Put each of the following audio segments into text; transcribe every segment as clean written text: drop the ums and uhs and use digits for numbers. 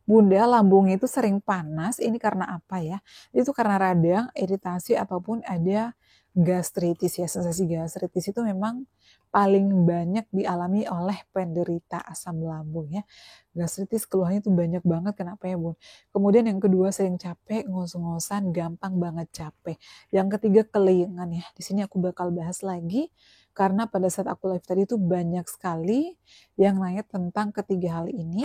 Bunda lambungnya itu sering panas, ini karena apa ya? Itu karena radang, iritasi, ataupun ada gastritis ya. Sensasi gastritis itu memang paling banyak dialami oleh penderita asam lambung ya. Gastritis keluhannya itu banyak banget, kenapa ya Bun? Kemudian yang kedua sering capek, ngos-ngosan, gampang banget capek. Yang ketiga kelingan ya. Di sini aku bakal bahas lagi karena pada saat aku live tadi itu banyak sekali yang nanya tentang ketiga hal ini.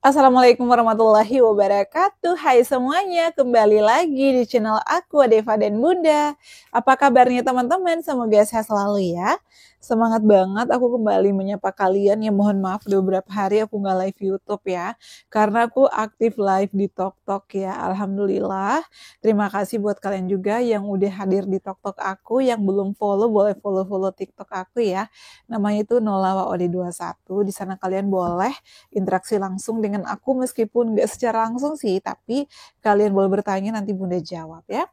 Assalamualaikum warahmatullahi wabarakatuh. Hai semuanya, kembali lagi di channel aku Deva dan Bunda. Apa kabarnya teman-teman? Semoga sehat selalu ya. Semangat banget aku kembali menyapa kalian. Ya mohon maaf udah beberapa hari aku nggak live YouTube ya. Karena aku aktif live di TokTok ya. Alhamdulillah. Terima kasih buat kalian juga yang udah hadir di TokTok aku. Yang belum follow boleh follow TikTok aku ya. Namanya itu nolawaod21. Di sana kalian boleh interaksi langsung dengan aku meskipun nggak secara langsung sih, tapi kalian boleh bertanya nanti Bunda jawab ya.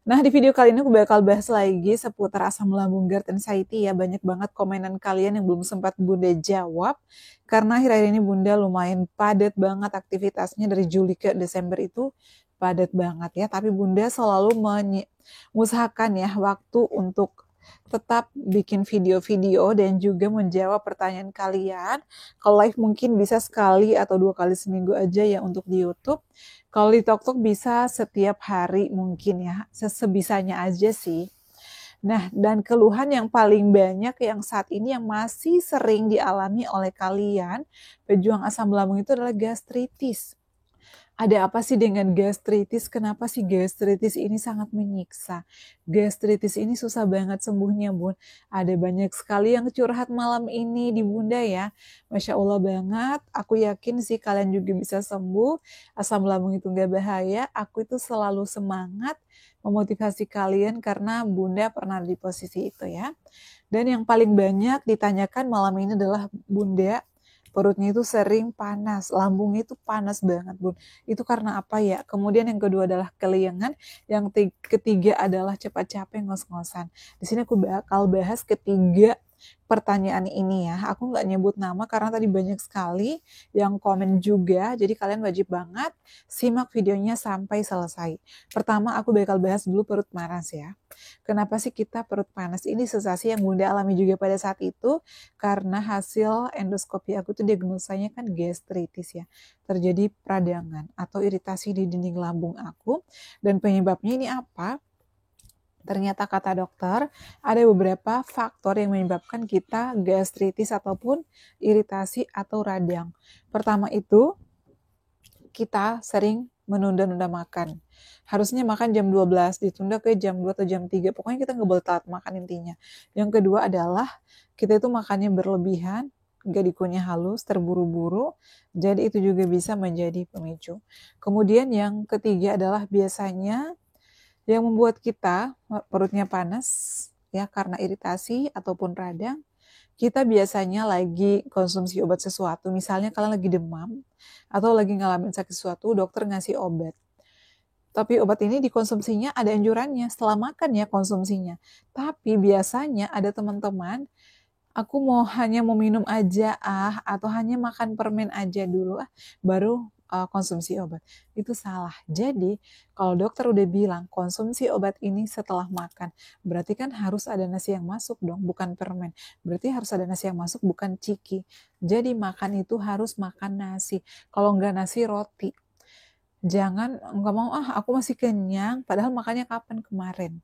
Nah di video kali ini aku bakal bahas lagi seputar asam lambung GERD anxiety ya. Banyak banget komenan kalian yang belum sempat Bunda jawab karena akhir-akhir ini Bunda lumayan padat banget aktivitasnya dari Juli ke Desember itu padat banget ya. Tapi Bunda selalu mengusahakan ya waktu untuk tetap bikin video-video dan juga menjawab pertanyaan kalian. Kalau live mungkin bisa sekali atau 2 kali seminggu aja ya untuk di YouTube. Kalau di TokTok bisa setiap hari mungkin ya, sebisanya aja sih. Nah, dan keluhan yang paling banyak yang saat ini yang masih sering dialami oleh kalian pejuang asam lambung itu adalah gastritis. Ada apa sih dengan gastritis? Kenapa sih gastritis ini sangat menyiksa? Gastritis ini susah banget sembuhnya, Bun. Ada banyak sekali yang curhat malam ini di Bunda ya. Masya Allah banget. Aku yakin sih kalian juga bisa sembuh. Asam lambung itu gak bahaya. Aku itu selalu semangat memotivasi kalian karena Bunda pernah di posisi itu ya. Dan yang paling banyak ditanyakan malam ini adalah Bunda, perutnya itu sering panas, lambungnya itu panas banget Bun. Itu karena apa ya? Kemudian yang kedua adalah kelingan, yang ketiga adalah cepat capek, ngos-ngosan. Di sini aku bakal bahas ketiga pertanyaan ini ya. Aku nggak nyebut nama karena tadi banyak sekali yang komen juga, jadi kalian wajib banget simak videonya sampai selesai. Pertama aku bakal bahas dulu perut panas ya. Kenapa sih kita perut panas? Ini sensasi yang Bunda alami juga pada saat itu karena hasil endoskopi aku tuh diagnosanya kan gastritis ya. Terjadi peradangan atau iritasi di dinding lambung aku. Dan penyebabnya ini apa? Ternyata kata dokter ada beberapa faktor yang menyebabkan kita gastritis ataupun iritasi atau radang. Pertama itu kita sering menunda-nunda makan. Harusnya makan jam 12, ditunda ke jam 2 atau jam 3. Pokoknya kita nggak boleh telat makan intinya. Yang kedua adalah kita itu makannya berlebihan, gak dikunyah halus, terburu-buru. Jadi itu juga bisa menjadi pemicu. Kemudian yang ketiga adalah biasanya yang membuat kita perutnya panas ya karena iritasi ataupun radang, kita biasanya lagi konsumsi obat sesuatu, misalnya kalian lagi demam atau lagi ngalamin sakit sesuatu, dokter ngasih obat. Tapi obat ini dikonsumsinya ada anjurannya, setelah makan ya konsumsinya. Tapi biasanya ada teman-teman, aku hanya mau minum aja atau hanya makan permen aja dulu baru konsumsi obat. Itu salah. Jadi kalau dokter udah bilang konsumsi obat ini setelah makan, berarti kan harus ada nasi yang masuk dong, bukan permen. Berarti harus ada nasi yang masuk, bukan ciki. Jadi makan itu harus makan nasi. Kalau enggak nasi, roti. Jangan nggak mau aku masih kenyang padahal makannya kapan kemarin.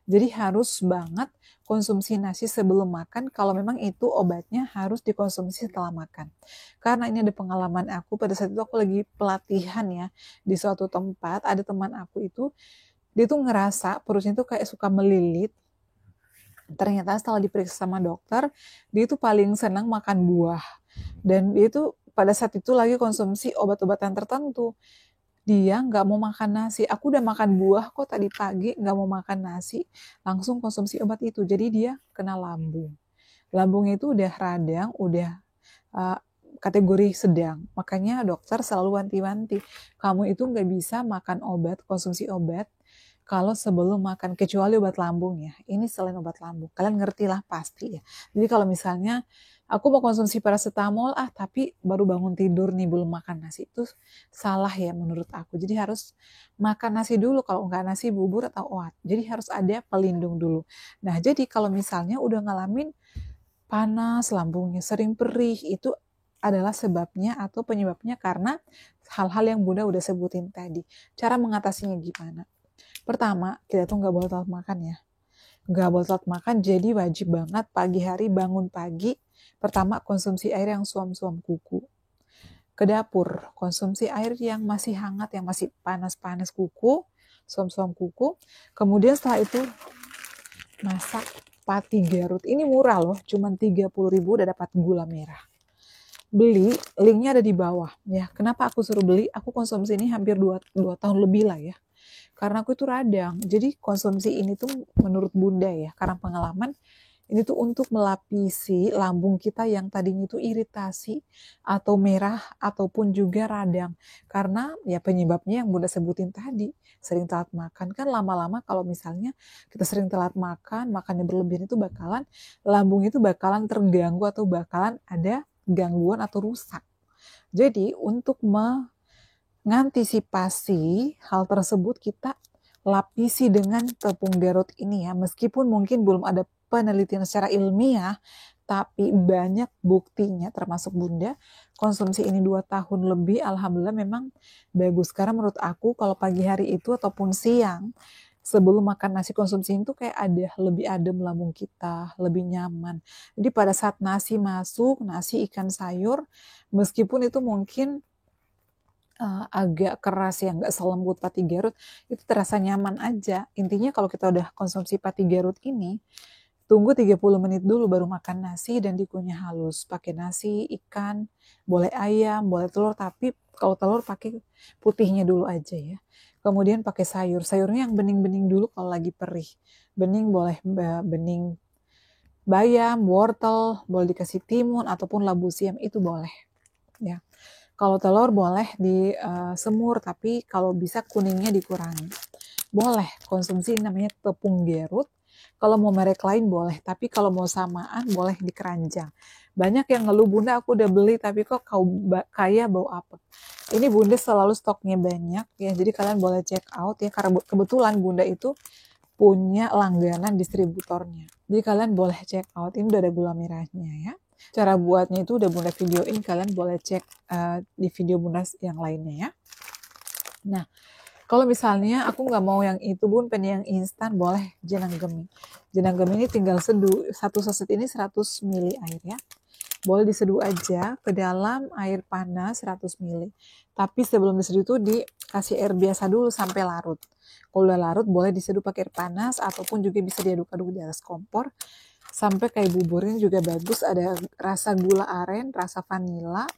Jadi harus banget konsumsi nasi sebelum makan kalau memang itu obatnya harus dikonsumsi setelah makan. Karena ini ada pengalaman aku pada saat itu aku lagi pelatihan ya di suatu tempat, ada teman aku itu dia tuh ngerasa perutnya tuh kayak suka melilit. Ternyata setelah diperiksa sama dokter, dia tuh paling senang makan buah. Dan dia tuh pada saat itu lagi konsumsi obat-obatan tertentu. Dia nggak mau makan nasi. Aku udah makan buah kok tadi pagi, nggak mau makan nasi, langsung konsumsi obat itu. Jadi dia kena lambung. Lambungnya itu udah radang, udah kategori sedang. Makanya dokter selalu wanti-wanti, kamu itu nggak bisa makan obat, konsumsi obat, kalau sebelum makan, kecuali obat lambung ya. Ini selain obat lambung, kalian ngerti lah pasti ya. Jadi kalau misalnya aku mau konsumsi paracetamol, tapi baru bangun tidur nih belum makan nasi, itu salah ya menurut aku. Jadi harus makan nasi dulu, kalau enggak nasi bubur atau oat. Jadi harus ada pelindung dulu. Nah jadi kalau misalnya udah ngalamin panas, lambungnya sering perih, itu adalah sebabnya atau penyebabnya karena hal-hal yang Bunda udah sebutin tadi. Cara mengatasinya gimana? Pertama, kita tuh nggak boleh telat makan ya. Nggak boleh telat makan, jadi wajib banget pagi hari bangun pagi. Pertama, konsumsi air yang suam-suam kuku. Ke dapur, konsumsi air yang masih hangat, yang masih panas-panas kuku, suam-suam kuku. Kemudian setelah itu, masak pati Garut. Ini murah loh, cuma 30.000 udah dapat gula merah. Beli, linknya ada di bawah ya. Kenapa aku suruh beli? Aku konsumsi ini hampir 2 tahun lebih lah ya. Karena aku itu radang. Jadi konsumsi ini tuh menurut Bunda ya, karena pengalaman, ini tuh untuk melapisi lambung kita yang tadinya itu iritasi atau merah ataupun juga radang. Karena ya penyebabnya yang Bunda sebutin tadi, sering telat makan. Kan lama-lama kalau misalnya kita sering telat makan, makannya berlebihan itu bakalan, lambung itu bakalan terganggu atau bakalan ada gangguan atau rusak. Jadi untuk mengantisipasi hal tersebut, kita lapisi dengan tepung Garut ini ya. Meskipun mungkin belum ada penelitian secara ilmiah, tapi banyak buktinya termasuk Bunda konsumsi ini 2 tahun lebih, alhamdulillah memang bagus. Karena menurut aku kalau pagi hari itu ataupun siang sebelum makan nasi, konsumsi itu kayak ada lebih adem lambung kita, lebih nyaman. Jadi pada saat nasi masuk, nasi, ikan, sayur, meskipun itu mungkin agak keras ya, nggak selembut pati Garut, itu terasa nyaman aja. Intinya kalau kita udah konsumsi pati Garut ini, tunggu 30 menit dulu baru makan nasi dan dikunyah halus. Pakai nasi, ikan, boleh ayam, boleh telur, tapi kalau telur pakai putihnya dulu aja ya. Kemudian pakai sayur, sayurnya yang bening-bening dulu kalau lagi perih. Bening boleh bening bayam, wortel, boleh dikasih timun ataupun labu siam, itu boleh ya. Kalau telur boleh disemur, tapi kalau bisa kuningnya dikurangi. Boleh konsumsi namanya tepung Garut. Kalau mau merek lain boleh, tapi kalau mau samaan boleh di keranjang. Banyak yang ngeluh, Bunda aku udah beli tapi kok kaya bau apa. Ini Bunda selalu stoknya banyak ya, jadi kalian boleh check out ya, karena kebetulan Bunda itu punya langganan distributornya. Jadi kalian boleh check out, ini udah ada gula merahnya ya. Cara buatnya itu udah Bunda videoin, kalian boleh cek di video Bunda yang lainnya ya. Nah, kalau misalnya aku nggak mau yang itu Bun, pengen yang instan, boleh jenang gemi. Jenang gemi ini tinggal seduh, satu saset ini 100 ml air ya. Boleh diseduh aja ke dalam air panas 100 ml. Tapi sebelum diseduh itu dikasih air biasa dulu sampai larut. Kalau udah larut boleh diseduh pakai air panas ataupun juga bisa diaduk-aduk di atas kompor. Sampai kayak buburnya juga bagus, ada rasa gula aren, rasa vanila,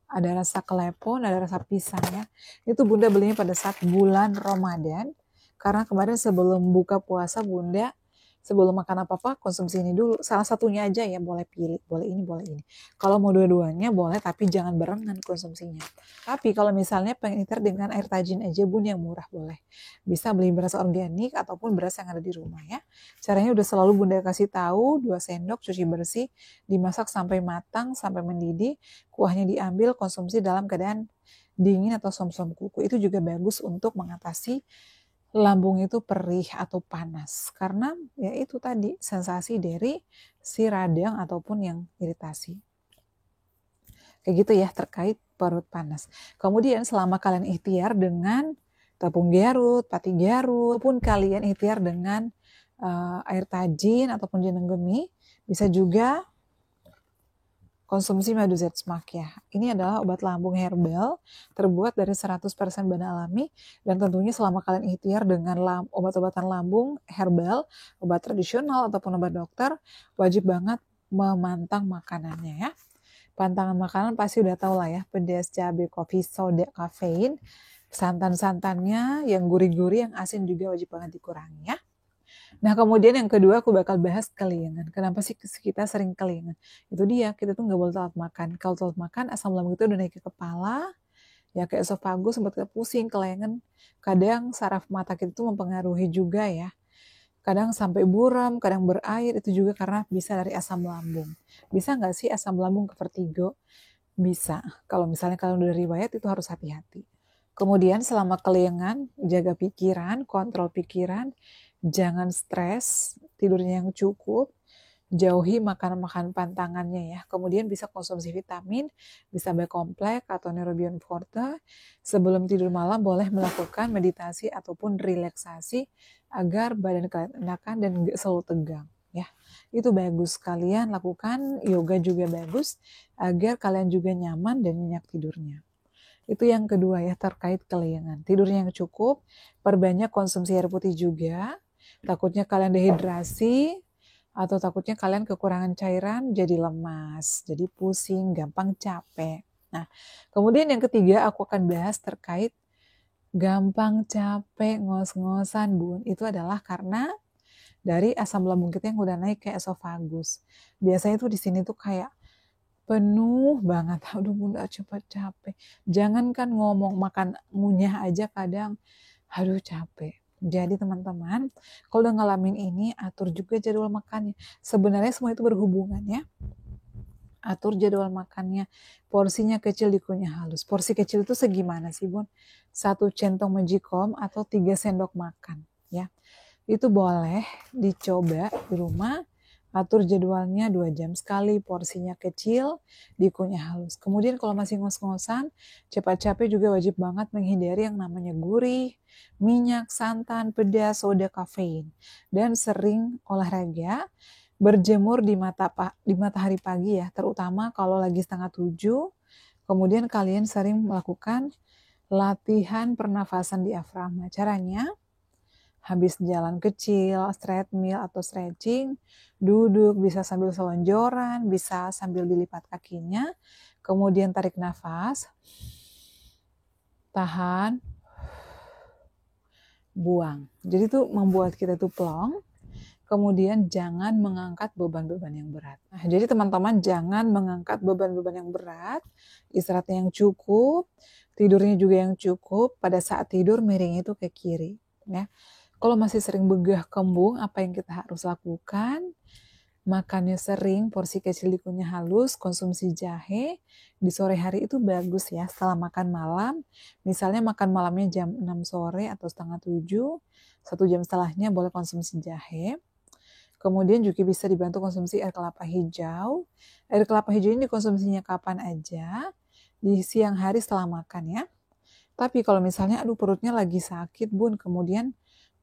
ada rasa klepon, ada rasa pisang ya. Itu Bunda belinya pada saat bulan Ramadan, karena kemarin sebelum buka puasa Bunda, sebelum makan apa-apa konsumsi ini dulu. Salah satunya aja ya, boleh pilih, boleh ini, boleh ini. Kalau mau dua-duanya boleh, tapi jangan barengan konsumsinya. Tapi kalau misalnya pengen ikhtiar dengan air tajin aja Bun, yang murah boleh. Bisa beli beras organik ataupun beras yang ada di rumah ya. Caranya udah selalu Bunda kasih tahu, 2 sendok cuci bersih, dimasak sampai matang, sampai mendidih, kuahnya diambil, konsumsi dalam keadaan dingin atau som-som kuku. Itu juga bagus untuk mengatasi lambung itu perih atau panas. Karena ya itu tadi sensasi dari si radang ataupun yang iritasi. Kayak gitu ya terkait perut panas. Kemudian selama kalian ikhtiar dengan tepung Garut, pati Garut, pun kalian ikhtiar dengan air tajin ataupun jenang gemi, bisa juga konsumsi madu Zetsmak ya. Ini adalah obat lambung herbal terbuat dari 100% bahan alami, dan tentunya selama kalian ikhtiar dengan obat-obatan lambung herbal, obat tradisional ataupun obat dokter, wajib banget memantang makanannya ya. Pantangan makanan pasti udah tahu lah ya, pedas, cabai, kopi, soda, kafein, santan-santannya yang gurih-gurih, yang asin juga wajib banget dikurangi ya. Nah kemudian yang kedua aku bakal bahas kelingan. Kenapa sih kita sering kelingan? Itu dia, kita tuh nggak boleh telat makan. Kalau telat makan asam lambung itu udah naik ke kepala, Ya ke esofagus sempat pusing, kelengen. Kadang saraf mata kita itu mempengaruhi juga ya. Kadang sampai buram, kadang berair, itu juga karena bisa dari asam lambung. Bisa nggak sih asam lambung ke vertigo? Bisa. Kalau misalnya kalau udah riwayat itu harus hati-hati. Kemudian selama kelengan, jaga pikiran, kontrol pikiran, jangan stres, tidurnya yang cukup, jauhi makanan-makanan pantangannya ya. Kemudian bisa konsumsi vitamin, bisa B-kompleks atau neurobion forte. Sebelum tidur malam boleh melakukan meditasi ataupun relaksasi agar badan kalian enakan dan gak selalu tegang ya. Itu bagus, kalian lakukan yoga juga bagus agar kalian juga nyaman dan nyenyak tidurnya. Itu yang kedua ya, terkait kelengan. Tidurnya yang cukup, perbanyak konsumsi air putih juga. Takutnya kalian dehidrasi, atau takutnya kalian kekurangan cairan, jadi lemas, jadi pusing, gampang capek. Nah, kemudian yang ketiga aku akan bahas terkait gampang capek, ngos-ngosan, Bun. Itu adalah karena dari asam lambung kita yang udah naik ke esofagus. Biasanya tuh di sini tuh kayak penuh banget. Aduh Bunda cepat capek. Jangankan ngomong, makan ngunyah aja kadang, aduh capek. Jadi teman-teman, kalau udah ngalamin ini, atur juga jadwal makannya. Sebenarnya semua itu berhubungan ya. Atur jadwal makannya. Porsinya kecil, dikunyah halus. Porsi kecil itu segimana sih Bun? 1 centong magicom atau 3 sendok makan ya. Itu boleh dicoba di rumah. Atur jadwalnya 2 jam sekali, porsinya kecil, dikunyah halus. Kemudian kalau masih ngos-ngosan, cepat capek juga wajib banget menghindari yang namanya gurih, minyak, santan, pedas, soda, kafein. Dan sering olahraga, berjemur di matahari pagi ya, terutama kalau lagi 6:30. Kemudian kalian sering melakukan latihan pernafasan diafragma. Caranya, habis jalan kecil, treadmill atau stretching, duduk, bisa sambil selonjoran, bisa sambil dilipat kakinya, kemudian tarik nafas, tahan, buang. Jadi itu membuat kita tuh plong, kemudian jangan mengangkat beban-beban yang berat. Nah, jadi teman-teman jangan mengangkat beban-beban yang berat, istirahatnya yang cukup, tidurnya juga yang cukup, pada saat tidur miringnya itu ke kiri. Ya. Kalau masih sering begah kembung, apa yang kita harus lakukan? Makannya sering, porsi kecil dikunyah halus, konsumsi jahe. Di sore hari itu bagus ya, setelah makan malam. Misalnya makan malamnya jam 6 sore atau 6:30, 1 jam setelahnya boleh konsumsi jahe. Kemudian juga bisa dibantu konsumsi air kelapa hijau. Air kelapa hijau ini dikonsumsinya kapan aja, di siang hari setelah makan ya. Tapi kalau misalnya aduh perutnya lagi sakit Bun, kemudian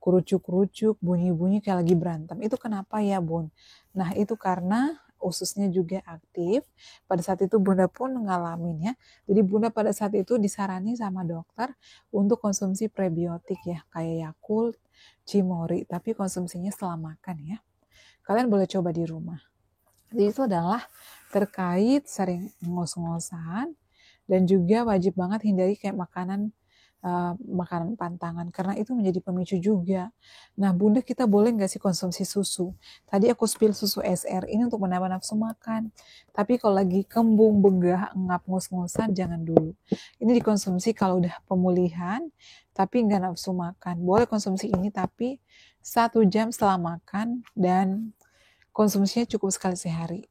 kerucuk-kerucuk, bunyi-bunyi kayak lagi berantem. Itu kenapa ya Bun? Nah itu karena ususnya juga aktif. Pada saat itu Bunda pun ngalamin ya. Jadi Bunda pada saat itu disarani sama dokter untuk konsumsi prebiotik ya. Kayak Yakult, Cimori. Tapi konsumsinya setelah makan ya. Kalian boleh coba di rumah. Jadi itu adalah terkait sering ngos-ngosan. Dan juga wajib banget hindari kayak makanan pantangan karena itu menjadi pemicu juga. Nah Bunda, kita boleh nggak sih konsumsi susu? Tadi aku spill susu SR ini untuk menambah nafsu makan. Tapi kalau lagi kembung, begah, engap, ngos-ngosan jangan dulu. Ini dikonsumsi kalau udah pemulihan tapi nggak nafsu makan. Boleh konsumsi ini tapi 1 jam setelah makan dan konsumsinya cukup sekali sehari.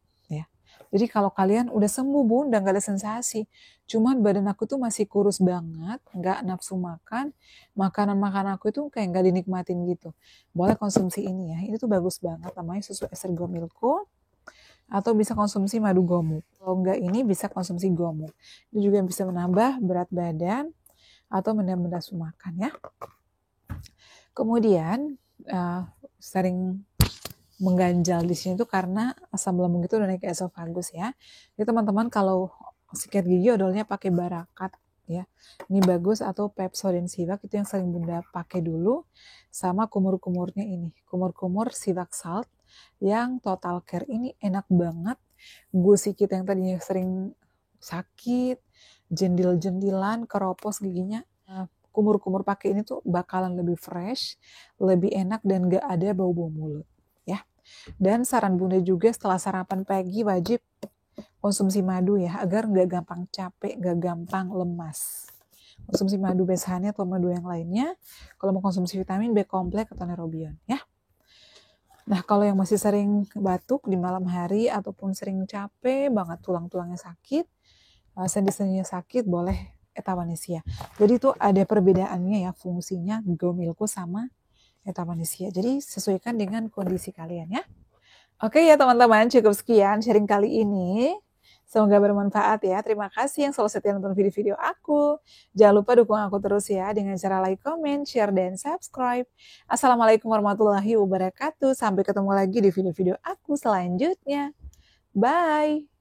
Jadi kalau kalian udah sembuh Bun, udah gak ada sensasi, cuman badan aku tuh masih kurus banget, gak nafsu makan, makanan-makanan aku itu kayak gak dinikmatin gitu. Boleh konsumsi ini ya, ini tuh bagus banget, namanya susu SR Gomilko, atau bisa konsumsi madu gomuk. Kalau enggak ini bisa konsumsi gomuk. Itu juga bisa menambah berat badan atau menambah nafsu makan ya. Kemudian sering mengganjal di sini tuh karena asam lambung itu udah naik ke esofagus ya. Jadi teman-teman kalau sikat gigi odolnya pakai Barakat ya. Ini bagus, atau Pepsodent Siwak itu yang sering Bunda pakai dulu, sama kumur-kumurnya ini. Kumur-kumur Siwak Salt yang Total Care ini enak banget. Gusi kita yang tadinya sering sakit, jendil-jendilan, keropos giginya, kumur-kumur pakai ini tuh bakalan lebih fresh, lebih enak dan gak ada bau-bau mulut. Dan saran Bunda juga setelah sarapan pagi wajib konsumsi madu ya, agar nggak gampang capek, nggak gampang lemas. konsumsi madu besahani atau madu yang lainnya. Kalau mau konsumsi vitamin B kompleks atau neurobion ya. Nah, kalau yang masih sering batuk di malam hari ataupun sering capek banget, tulang-tulangnya sakit, sendi-sendinya sakit, boleh etapanesia. Jadi itu ada perbedaannya ya fungsinya Gomilko sama etapanesia. Jadi sesuaikan dengan kondisi kalian ya. Oke ya teman-teman, cukup sekian sharing kali ini. Semoga bermanfaat ya. Terima kasih yang selalu setia nonton video-video aku. Jangan lupa dukung aku terus ya dengan cara like, comment, share, dan subscribe. Assalamualaikum warahmatullahi wabarakatuh. Sampai ketemu lagi di video-video aku selanjutnya. Bye!